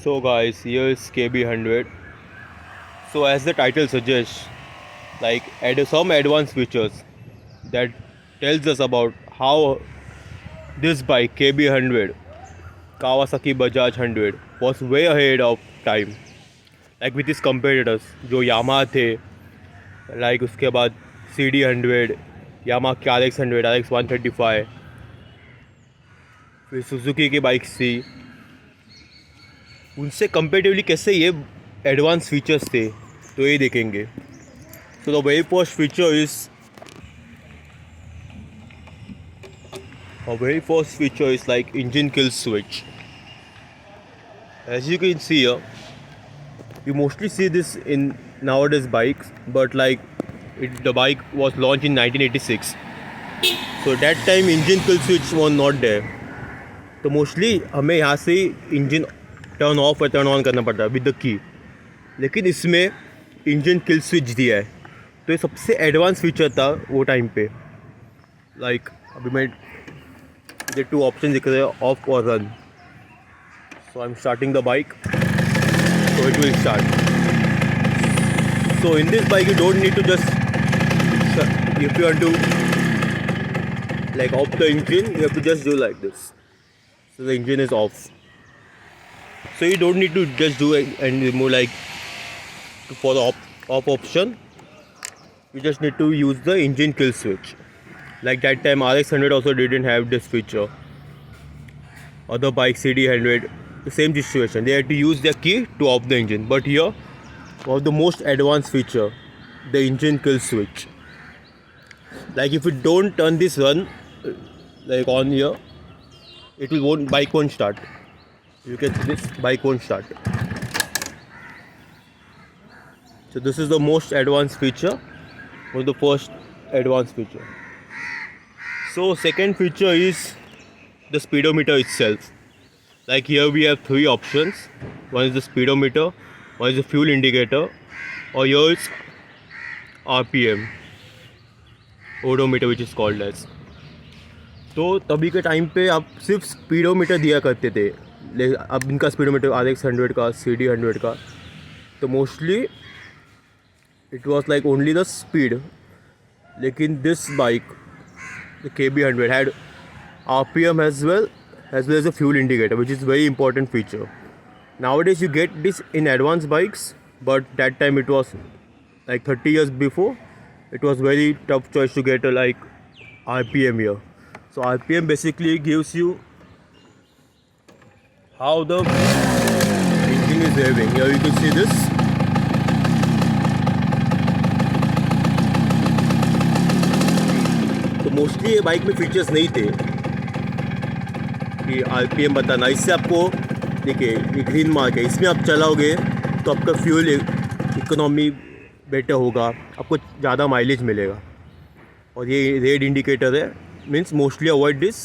So guys, here is KB100. So as the title suggests, like add some advanced features that tells us about how this bike KB100 Kawasaki Bajaj 100 was way ahead of time. Like with his competitors जो Yamaha थे, like उसके बाद CD100, Yamaha की RX100, RX135, फिर Suzuki की bikes थी, उनसे comparatively कैसे ये एडवांस फीचर्स थे तो ये देखेंगे. So the very first feature is like engine kill switch. As you can see here, you mostly see this in nowadays bikes, but like the bike was launched in 1986. So that time engine kill switch was not there. तो mostly हमें यहाँ से engine turn off और turn on करना पड़ता है with the key, लेकिन इसमें इंजन किल स्विच दिया है. तो ये सबसे एडवांस फीचर था वो टाइम पे. लाइक अभी मैं ये टू ऑप्शन दिख रहे हैं, ऑफ और run. So I am starting the bike, so it will start. So in this bike you don't need to just, if you want to like off the engine, you have to just do like this. So the engine is off. So you don't need to just do it and more like for the off option. You just need to use the engine kill switch. Like that time RX100 also didn't have this feature. Other bike CD100, the same situation. They had to use their key to off the engine. But here, one of the most advanced feature, the engine kill switch. Like if you don't turn this run like on here, bike won't start. You can see this bike won't start. So this is the most advanced feature, or the first advanced feature. So second feature is the speedometer itself. Like here we have three options. One is the speedometer, one is the fuel indicator, or here is RPM, odometer which is called as. तो तभी के time पे आप सिर्फ speedometer दिया करते थे. अब इनका स्पीडोमीटर RX100 का, CD100 का, तो mostly it was like only the speed. लेकिन this bike the KB100 had RPM as well as a fuel indicator, which is very important feature. Nowadays you get this in advanced bikes, but that time it was like 30 years before, it was very tough choice to get a like RPM here. So RPM basically gives you how the engine is revving. Here you can see this. तो mostly ये bike में features नहीं थे कि RPM बताना. इससे आपको देखिए ये ग्रीन मार्क है, इसमें आप चलाओगे तो आपका फ्यूल इकोनॉमी बेटर होगा, आपको ज़्यादा माइलेज मिलेगा. और ये रेड इंडिकेटर है, means mostly avoid this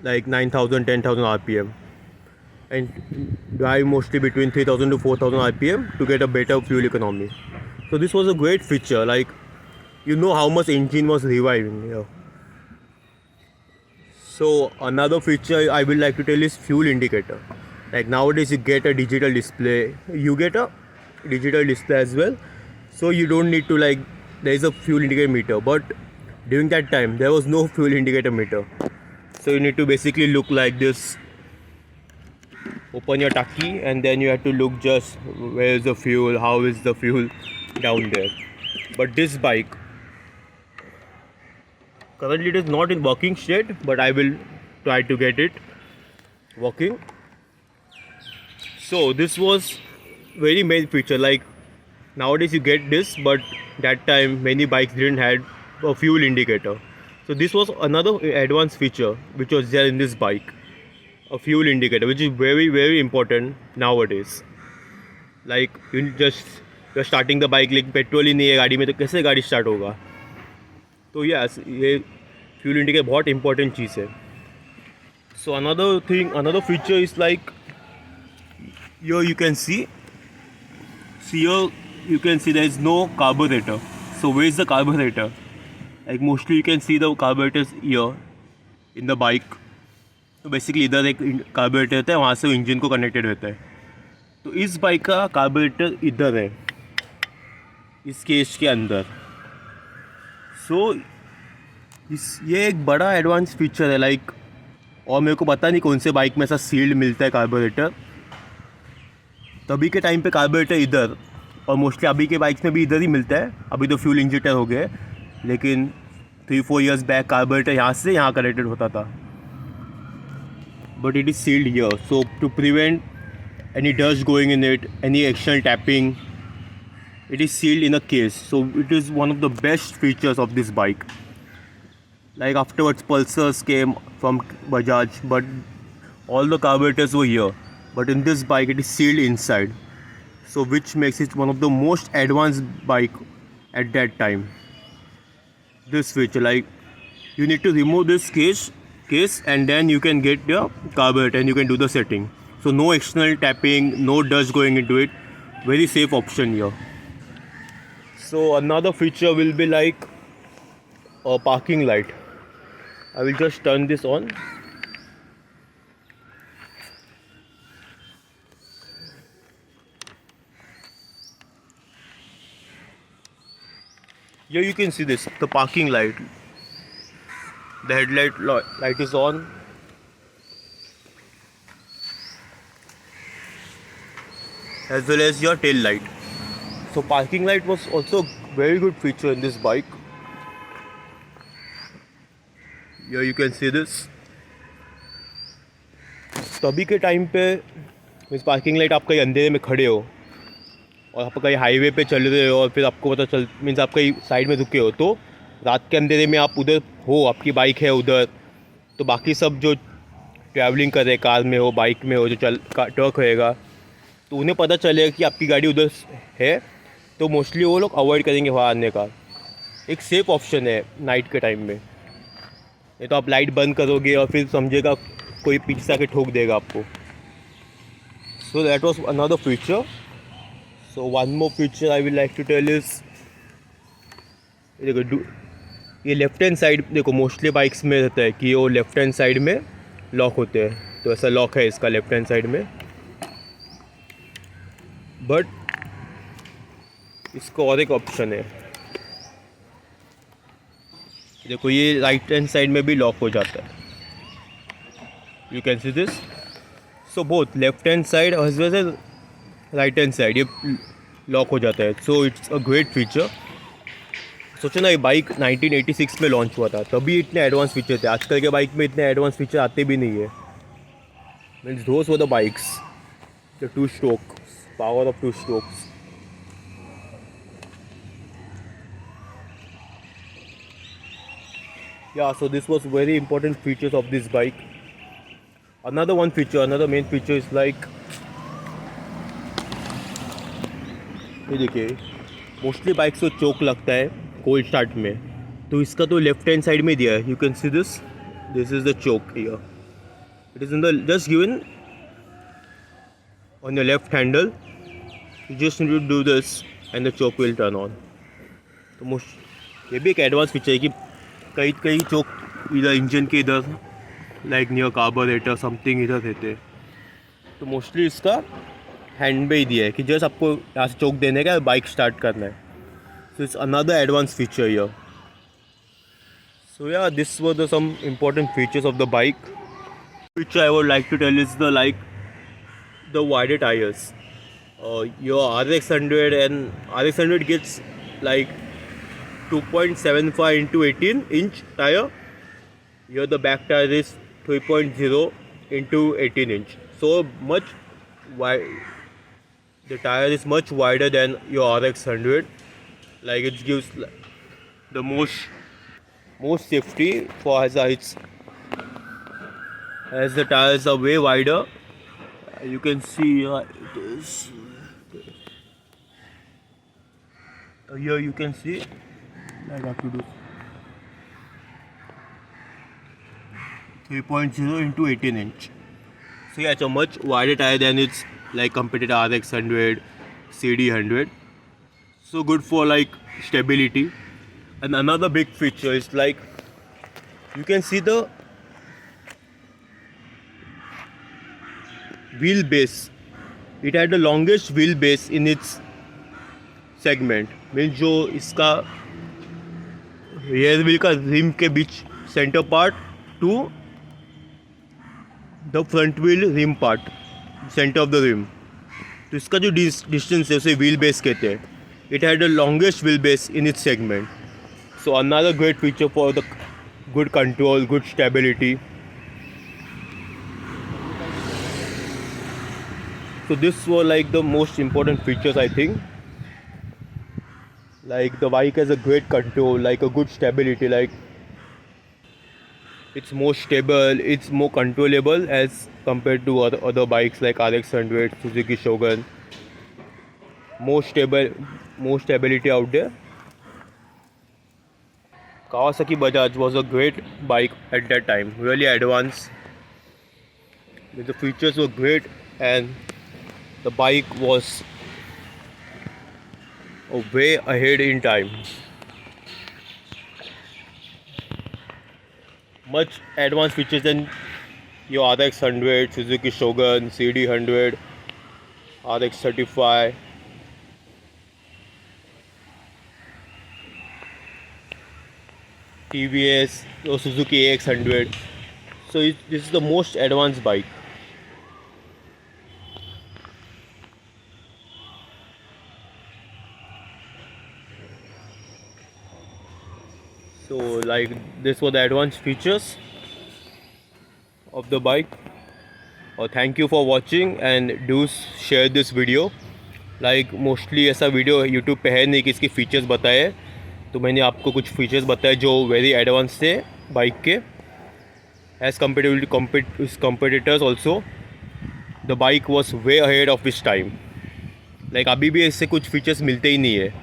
like 9,000 10,000 RPM and drive mostly between 3,000 to 4,000 RPM to get a better fuel economy. So this was a great feature, like you know how much engine was reviving here. So another feature I will like to tell is fuel indicator. Like nowadays you get a digital display, as well, so you don't need to like there is a fuel indicator meter, but during that time there was no fuel indicator meter. So you need to basically look like this, open your taki, and then you have to look just where is the fuel, how is the fuel down there. But this bike currently it is not in working state, but I will try to get it working. So this was very main feature. Like nowadays you get this, but that time many bikes didn't had a fuel indicator. So this was another advanced feature which was there in this bike, a fuel indicator, which is very very important nowadays. Like you're starting the bike, like petrol ही नहीं है गाड़ी में तो कैसे गाड़ी start होगा. तो यस ये फ्यूल इंडिकेटर बहुत इंपॉर्टेंट चीज़ है. सो another feature is like here you can see here you can see there is no carburetor. So where is the carburetor? Like mostly you can see the carburetors here in the bike. तो basically इधर एक carburettor रहता है, वहाँ से engine को connected रहता है. तो इस बाइक का कार्बोरेटर इधर है, इस केस के अंदर। सो ये एक बड़ा एडवांस फीचर है लाइक, और मेरे को पता नहीं कौन से बाइक में ऐसा सील्ड मिलता है कार्बोरेटर। तभी के टाइम पे कार्बोरेटर इधर, और मोस्टली अभी के बाइक्स में भी इधर ही मिलता है। अभी तो फ्यूल इंजेक्टर हो गए, लेकिन 3-4 years बैक कार्बोरेटर यहाँ से यहाँ कनेक्टेड होता था। But it is sealed here, so to prevent any dust going in it, any external tapping, it is sealed in a case. So it is one of the best features of this bike. Like afterwards Pulsars came from Bajaj, but all the carburetors were here, but in this bike it is sealed inside, so which makes it one of the most advanced bike at that time. This feature, like you need to remove this case and then you can get the carburetor and you can do the setting. So no external tapping, no dust going into it. Very safe option here. So another feature will be like a parking light. I will just turn this on. Here you can see this, the parking light. The headlight light is on. As well as your tail light. So parking light was also very good feature in this bike. Here you can see this. तभी के time पे इस parking light आप कहीं अंधेरे में खड़े हो और आप कहीं हाईवे पे चल रहे हो और फिर आपको पता चल मीन्स आप कहीं साइड में रुके हो, तो रात के अंधेरे में आप उधर हो, आपकी बाइक है उधर, तो बाकी सब जो ट्रैवलिंग कर रहे, कार में हो, बाइक में हो, जो ट्रक रहेगा, तो उन्हें पता चलेगा कि आपकी गाड़ी उधर है, तो मोस्टली वो लोग अवॉइड करेंगे वहाँ आने का। एक सेफ ऑप्शन है नाइट के टाइम में। ये तो आप लाइट बंद करोगे और फिर समझेगा कोई पीछे से आके ठोक देगा आपको। So that was another feature. So one more feature I will like to tell is, देखो ये लेफ्ट हैंड साइड, देखो मोस्टली बाइक्स में रहता है कि वो लेफ्ट हैंड साइड में लॉक होते हैं, तो ऐसा लॉक है इसका लेफ्ट हैंड साइड में। बट इसका और एक ऑप्शन है, देखो ये राइट हैंड साइड में भी लॉक हो जाता है। You can see this. So both left hand side as well as right hand side ये लॉक हो जाता है। So it's a great feature. सोचो ना, ये बाइक 1986 में लॉन्च हुआ था, तभी इतने एडवांस फीचर थे। आजकल के बाइक में इतने एडवांस फीचर आते भी नहीं है। Means those were the bikes, the 2 stroke power of 2 strokes. Yeah, so this was very important features of this bike. Another main feature is like, ये देखिए मोस्टली बाइक्स को चोक लगता है कोल्ड स्टार्ट में, तो इसका तो लेफ्ट हैंड साइड में दिया है। You can see this is the choke here, it is in the just given on your left handle. You just need to do this and the choke will turn on. तो ये भी एक advance feature है कि कई कई चोक इधर engine के इधर लाइक नियर कार्बोरेटर समथिंग इधर रहते, तो मोस्टली इसका हैंड पे ही दिया है कि जस्ट आपको यहाँ से चोक देने का, बाइक स्टार्ट करना है। So it's another advance feature here. So yeah this were the some important features of the bike. Feature I would like to tell is the wider tires. Your RX100 and RX100 gets like 2.75 into 18-inch tire. Here the back tire is 3.0 into 18-inch. So much wide. The tire is much wider than your RX100. Like it gives the most safety for as the tires are way wider. You can see it is here. You can see I have to do 3.0 into 18-inch. So yeah, it's a much wider tire than its like competitor RX100, CD100. So good for like stability. And another big feature is like you can see the wheelbase It had the longest wheelbase in its segment. Means जो इसका rear wheel का rim के बीच centre part to the front wheel rim part centre of the rim, तो इसका जो distance है उसे व्हील बेस कहते हैं. It had the longest wheel base in its segment. So another great feature for the good control, good stability. So this were like the most important features, I think. Like the bike has a great control, like a good stability, like it's more stable, it's more controllable as compared to other bikes like RX100, Suzuki Shogun. More stability out there. Kawasaki Bajaj was a great bike at that time, really advanced. The features were great and the bike was way ahead in time. Much advanced features than your RX100, Suzuki Shogun, CD100, RX35. TVS or Suzuki AX100. So this is the most advanced bike. So like this were the advanced features of the bike. Thank you for watching and do share this video. Like mostly ऐसा video YouTube पे है नहीं कि इसके features बताए, तो मैंने आपको कुछ फीचर्स बताए जो वेरी एडवांस थे बाइक के. As comparative to competitors also, the bike was way ahead of its time. Like अभी भी इससे कुछ फीचर्स मिलते ही नहीं है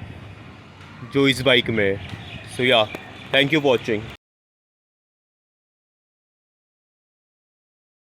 जो इस बाइक में है. सो या, थैंक यू फॉर वॉचिंग.